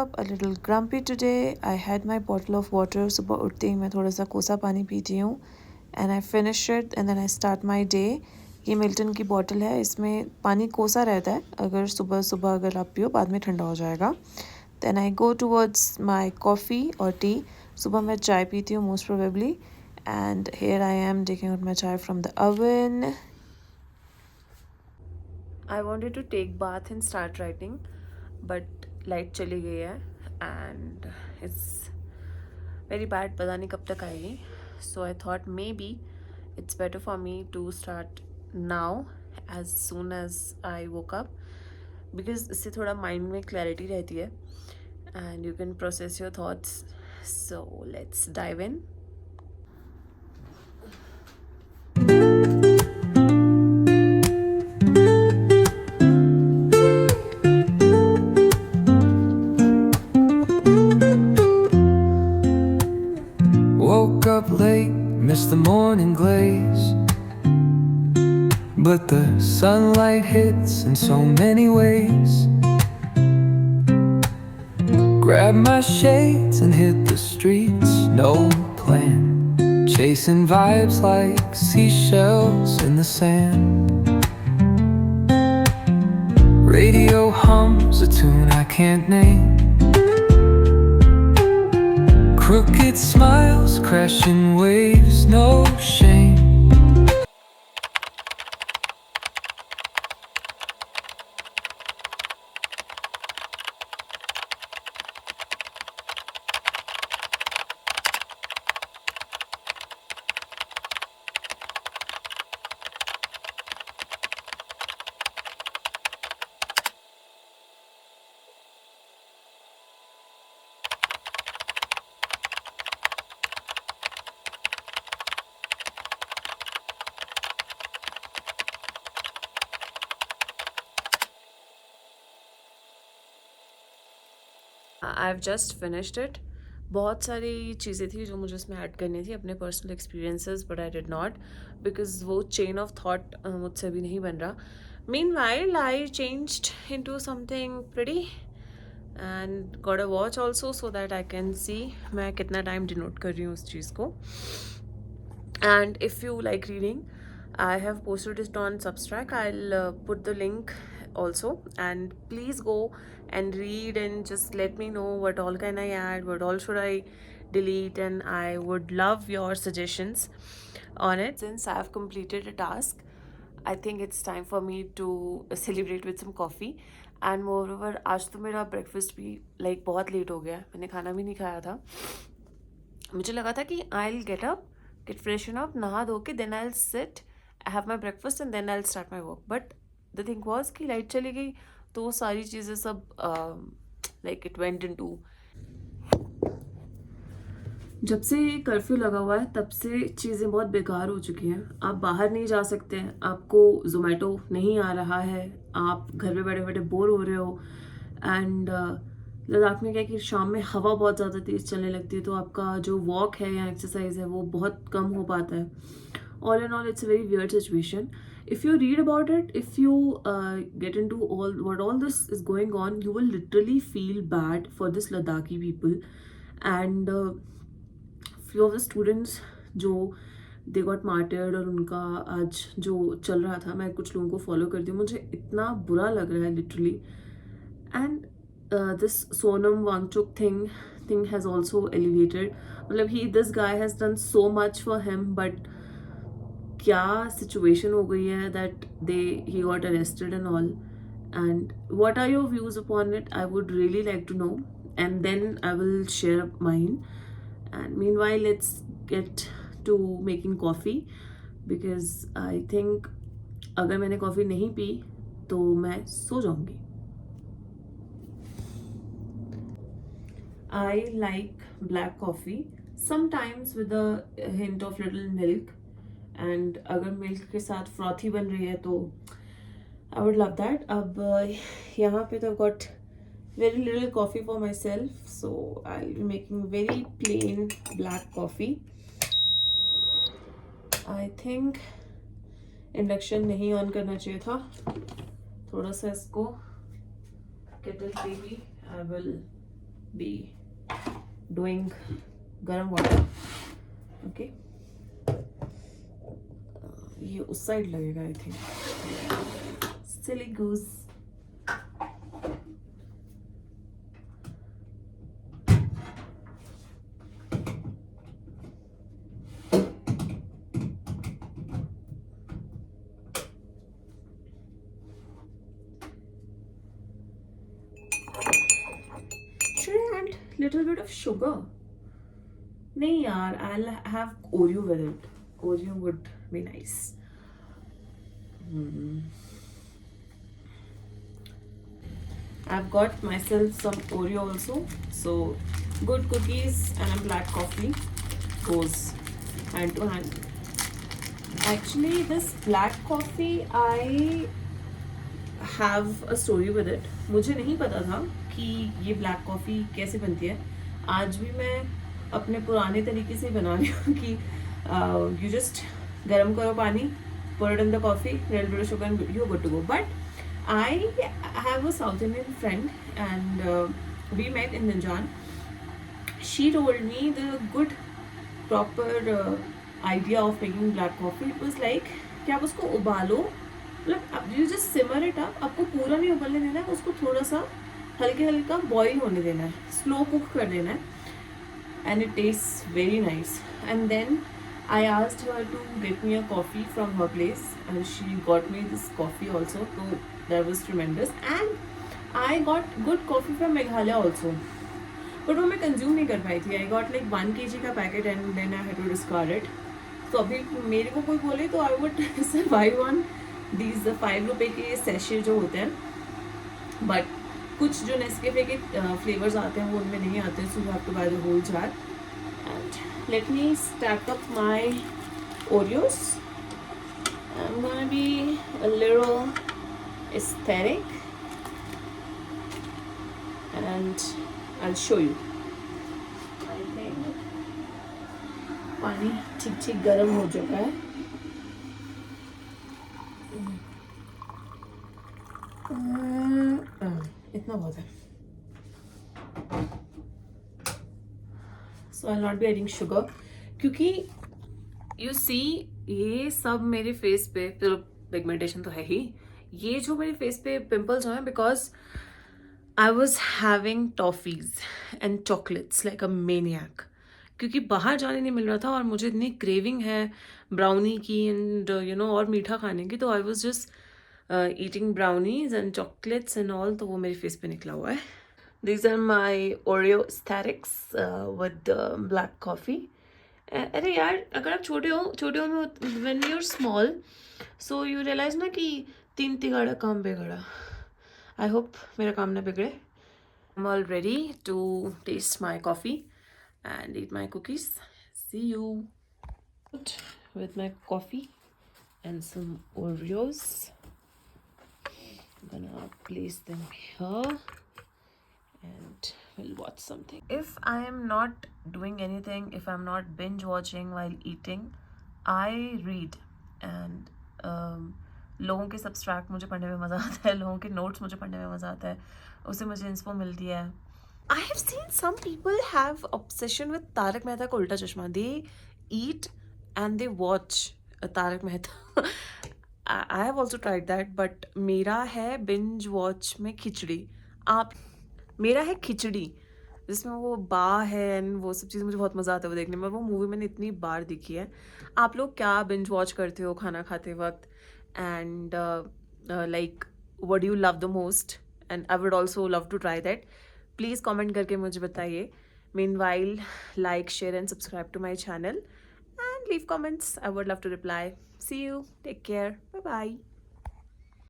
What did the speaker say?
up a little grumpy today. I had my bottle of water. सुबह उठते ही मैं थोड़ा सा कोसा पानी पीती हूँ and I finish it and then I start my day. ये मिल्टन की बॉटल है, इसमें पानी कोसा रहता है, अगर सुबह सुबह अगर आप पियो बाद में ठंडा हो जाएगा. Then I go towards my coffee or tea. सुबह मैं चाय पीती हूँ most probably and here I am taking out my chai from the oven. I wanted to take bath and start writing but light चली गई है and it's very bad, पता नहीं कब तक आएगी. So I thought maybe it's better for me to start now as soon as I woke up because इससे थोड़ा mind में clarity रहती है and you can process your thoughts. So let's dive in. Woke up late, missed the morning glaze, but the sunlight hits in so many ways. Grabbed my shades and hit the streets, no plan, chasing vibes like seashells in the sand. Radio hums a tune I can't name. Crooked smiles, crashing waves, no shame. I've just finished it. बहुत सारी चीज़ें थी जो मुझे उसमें add करनी थी अपने personal experiences but I did not because वो चेन ऑफ थॉट मुझसे अभी नहीं बन रहा. Meanwhile, I changed into something pretty and got a watch also so that I can see मैं कितना टाइम डिनोट कर रही हूँ उस चीज़ को. And if you like reading, I have posted it on Substack. I'll put the link also, and please go and read and just let me know what all can I add, what all should I delete, and I would love your suggestions on it. Since I have completed a task, I think it's time for me to celebrate with some coffee. And moreover, आज तो मेरा breakfast भी like बहुत late हो गया है, मैंने खाना भी नहीं खाया था. मुझे लगा था कि I'll get up, get freshen up, नहा धो के then I'll sit, have my breakfast and then I'll start my work. But the thing was कि लाइट चली गई तो सारी चीज़ें सब like it went into. जब से कर्फ्यू लगा हुआ है तब से चीज़ें बहुत बेकार हो चुकी हैं. आप बाहर नहीं जा सकते हैं, आपको जोमेटो नहीं आ रहा है, आप घर में बैठे बैठे बोर हो रहे हो. एंड लद्दाख में क्या है कि शाम में हवा बहुत ज़्यादा तेज़ चलने लगती है तो आपका जो वॉक है या एक्सरसाइज है वो बहुत कम हो पाता है. All in all it's a very weird situation. If you read about it, if you get into all this is going on, you will literally feel bad for this Ladakhi people. And few of the students जो they got martyred और उनका आज जो चल रहा था, मैं कुछ लोगों को फॉलो करती हूँ, मुझे इतना बुरा लग रहा है literally. And this Sonam Wangchuk thing has also elevated. मतलब this guy has done so much for him, but क्या situation हो गई है that he got arrested and all. And what are your views upon it? I would really like to know, and then I will share mine. And meanwhile, let's get to making coffee because I think अगर मैंने coffee नहीं P तो मैं सो जाऊंगी. I like black coffee sometimes with a hint of little milk, and अगर milk के साथ frothy बन रही है तो I would love that. अब यहाँ पे तो got very little coffee for myself, so I'll be making very plain black coffee. I think induction नहीं ऑन करना चाहिए था, थोड़ा सा इसको केटल पे भी I will be doing garam water. Okay. ये उस साइड लगेगा I think. Silly goose. Should I add little bit of sugar? नहीं यार, I'll have Oreo with it. Oreo would be nice. I've got myself some Oreo also. So good cookies and a black coffee goes hand to hand. Actually, this black coffee, I have a story with it. मुझे नहीं पता था कि ये black coffee कैसे बनती है. आज भी मैं अपने पुराने तरीके से बना रही हूँ कि यू जस्ट गर्म करो पानी, pour it in the coffee, little bit of sugar and you're good to go. But I have a South Indian friend and we met in Nanjan. She told me the good proper idea of making black coffee. It was like कि आप उसको उबालो, मतलब you just simmer it up. आपको पूरा नहीं उबलने देना है, उसको थोड़ा सा हल्के हल्का बॉईल होने देना है, स्लो कुक कर देना है. And it taste very nice. And then I asked her to get me a coffee from her place and she got me this coffee also. So that was tremendous. And I got good coffee from Meghalaya also. But वो मैं consume नहीं कर पाई थी. I got like 1 kg का packet and then I had to discard it. तो अभी मेरे को कोई बोले तो I would survive on these 5 रुपए के sachet जो होते हैं. But कुछ जो Nescafe के flavors आते हैं वो उनमें नहीं आते हैं. So you have to buy the whole jar. And let me stack up my Oreos. I'm gonna be a little aesthetic and I'll show you. I think पानी ठीक ठीक गर्म हो चुका है. इतना बहुत है. So I'll not be adding sugar क्योंकि you see ये सब मेरे फेस पे, चलो पिगमेंटेशन तो है ही, ये जो मेरे फेस पे पिंपल्स हुए हैं because I was having toffees and chocolates like a maniac. क्योंकि बाहर जाने नहीं मिल रहा था और मुझे इतनी क्रेविंग है ब्राउनी की एंड यू नो और मीठा खाने की, तो I was just eating brownies and chocolates and all. तो वो मेरे फेस पे निकला हुआ है. These are my Oreo aesthetics with black coffee. अरे यार, अगर आप छोटे हो में when you're small, so you realize ना कि 3 तिगाड़ा काम बिगड़ा. I hope मेरा काम ना बिगड़े. I'm all ready to taste my coffee and eat my cookies. See you. With my coffee and some Oreos. I'm gonna place them here. And we'll watch something. If I am not doing anything, if I'm not binge watching while eating, I read. And लोगों के subtract मुझे पढ़ने में मज़ा आता है, लोगों के नोट्स मुझे पढ़ने में मज़ा आता है, उससे मुझे इंस्पो मिलती है. I have seen some people have obsession with Tarak Mehta का उल्टा चश्मा. They eat and they watch Tarak Mehta. I have also tried that, but मेरा है binge watch में खिचड़ी. मेरा है खिचड़ी जिसमें वो बा है एंड वो सब चीज़ मुझे बहुत मज़ा आता है वो देखने में. वो मूवी मैंने इतनी बार देखी है. आप लोग क्या बिंज वॉच करते हो खाना खाते वक्त and like what do you love the most and I would also love to try that. Please comment करके मुझे बताइए. Meanwhile like share and subscribe to my channel and leave comments. I would love to reply. See you. Take care. Bye bye.